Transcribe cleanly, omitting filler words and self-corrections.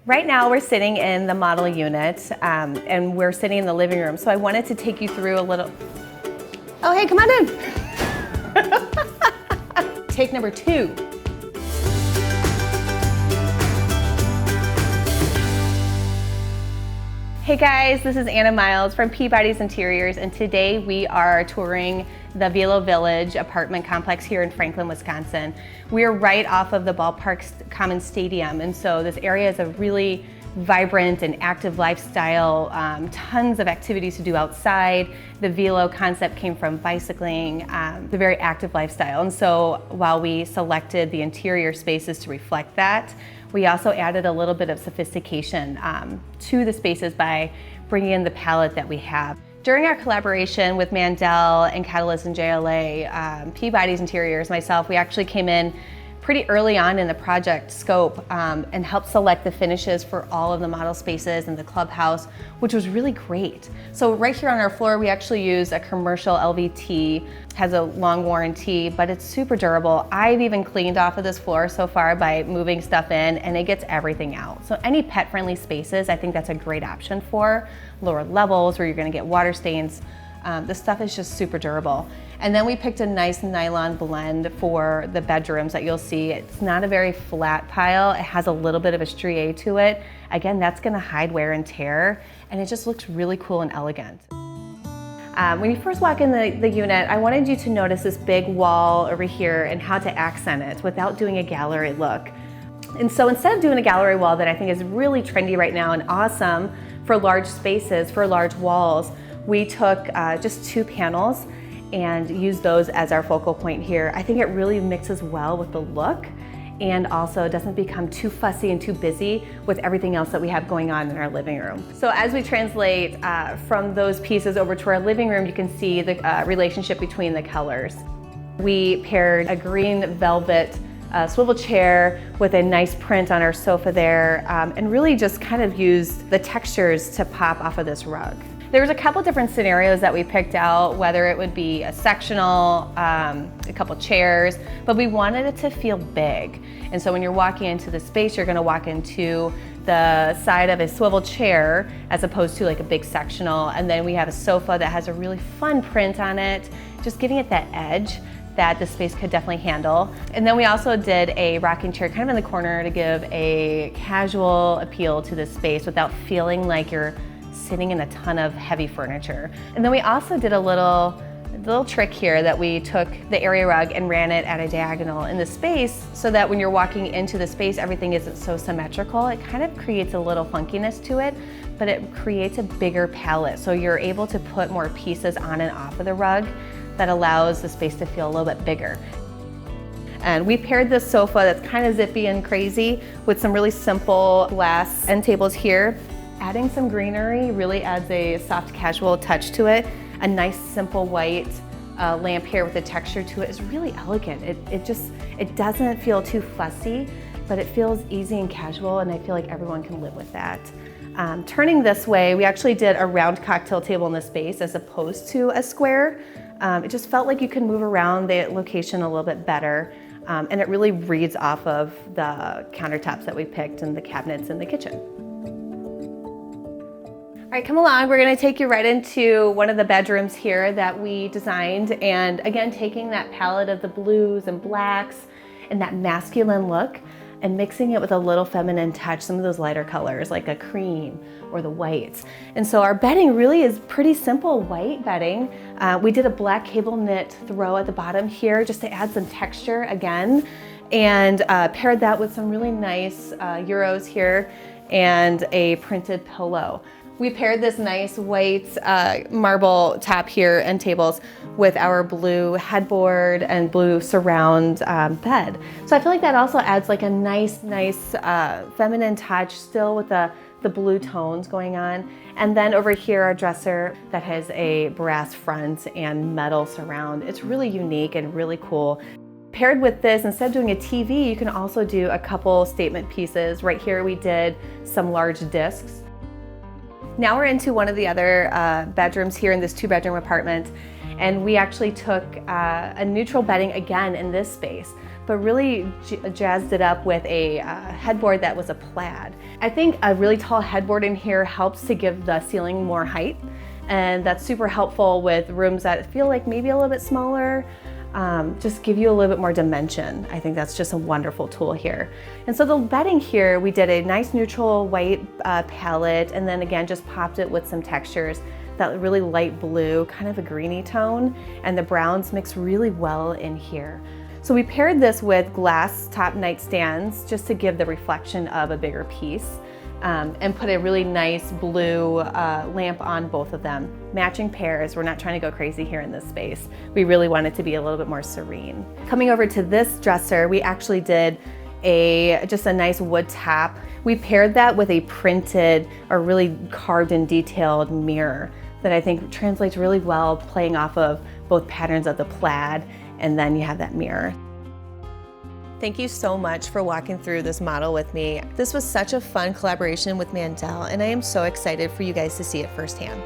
Right now we're sitting in the model unit and we're sitting in the living room. So I wanted to take you through a little, oh hey, come on in. Take number 2. Hey guys, this is Anna Miles from Peabody's Interiors, and today we are touring the Velo Village apartment complex here in Franklin, Wisconsin. We are right off of the ballpark's common stadium, and so this area is a really vibrant and active lifestyle, tons of activities to do outside. The Velo concept came from bicycling, the very active lifestyle. And so while we selected the interior spaces to reflect that, we also added a little bit of sophistication to the spaces by bringing in the palette that we have. During our collaboration with Mandel and Catalyst and JLA, Peabody's Interiors, myself, we actually came in pretty early on in the project scope and helped select the finishes for all of the model spaces and the clubhouse, which was really great. So right here on our floor, we actually use a commercial LVT, has a long warranty, but it's super durable. I've even cleaned off of this floor so far by moving stuff in, and it gets everything out. So any pet-friendly spaces, I think that's a great option for lower levels where you're gonna get water stains. This stuff is just super durable. And then we picked a nice nylon blend for the bedrooms that you'll see. It's not a very flat pile. It has a little bit of a strié to it. Again, that's gonna hide wear and tear, and it just looks really cool and elegant. When you first walk in the unit, I wanted you to notice this big wall over here and how to accent it without doing a gallery look. And so instead of doing a gallery wall that I think is really trendy right now and awesome for large spaces, for large walls, we took just 2 panels and used those as our focal point here. I think it really mixes well with the look and also doesn't become too fussy and too busy with everything else that we have going on in our living room. So as we translate from those pieces over to our living room, you can see the relationship between the colors. We paired a green velvet swivel chair with a nice print on our sofa there and really just kind of used the textures to pop off of this rug. There was a couple different scenarios that we picked out, whether it would be a sectional, a couple chairs, but we wanted it to feel big. And so when you're walking into the space, you're gonna walk into the side of a swivel chair as opposed to like a big sectional. And then we have a sofa that has a really fun print on it, just giving it that edge that the space could definitely handle. And then we also did a rocking chair kind of in the corner to give a casual appeal to the space without feeling like you're sitting in a ton of heavy furniture. And then we also did a little trick here that we took the area rug and ran it at a diagonal in the space so that when you're walking into the space, everything isn't so symmetrical. It kind of creates a little funkiness to it, but it creates a bigger palette. So you're able to put more pieces on and off of the rug that allows the space to feel a little bit bigger. And we paired this sofa that's kind of zippy and crazy with some really simple glass end tables here. Adding some greenery really adds a soft casual touch to it. A nice simple white lamp here with a texture to it is really elegant. It doesn't feel too fussy, but it feels easy and casual, and I feel like everyone can live with that. Turning this way, we actually did a round cocktail table in the space as opposed to a square. It just felt like you could move around the location a little bit better, and it really reads off of the countertops that we picked and the cabinets in the kitchen. All right, come along. We're gonna take you right into one of the bedrooms here that we designed. And again, taking that palette of the blues and blacks and that masculine look and mixing it with a little feminine touch, some of those lighter colors like a cream or the whites. And so our bedding really is pretty simple white bedding. We did a black cable knit throw at the bottom here just to add some texture again, and paired that with some really nice Euros here and a printed pillow. We paired this nice white marble top here and tables with our blue headboard and blue surround bed. So I feel like that also adds like a nice feminine touch still with the blue tones going on. And then over here, our dresser that has a brass front and metal surround. It's really unique and really cool. Paired with this, instead of doing a TV, you can also do a couple statement pieces. Right here, we did some large discs. Now we're into one of the other bedrooms here in this 2-bedroom apartment, and we actually took a neutral bedding again in this space. but really jazzed it up with a headboard that was a plaid. I think a really tall headboard in here helps to give the ceiling more height, and that's super helpful with rooms that feel like maybe a little bit smaller. Just give you a little bit more dimension. I think that's just a wonderful tool here. And so the bedding here, we did a nice neutral white palette, and then again just popped it with some textures, that really light blue, kind of a greeny tone, and the browns mix really well in here. So we paired this with glass top nightstands just to give the reflection of a bigger piece. And put a really nice blue lamp on both of them. Matching pairs, we're not trying to go crazy here in this space. We really want it to be a little bit more serene. Coming over to this dresser, we actually did just a nice wood top. We paired that with a printed or really carved and detailed mirror that I think translates really well, playing off of both patterns of the plaid, and then you have that mirror. Thank you so much for walking through this model with me. This was such a fun collaboration with Mandel, and I am so excited for you guys to see it firsthand.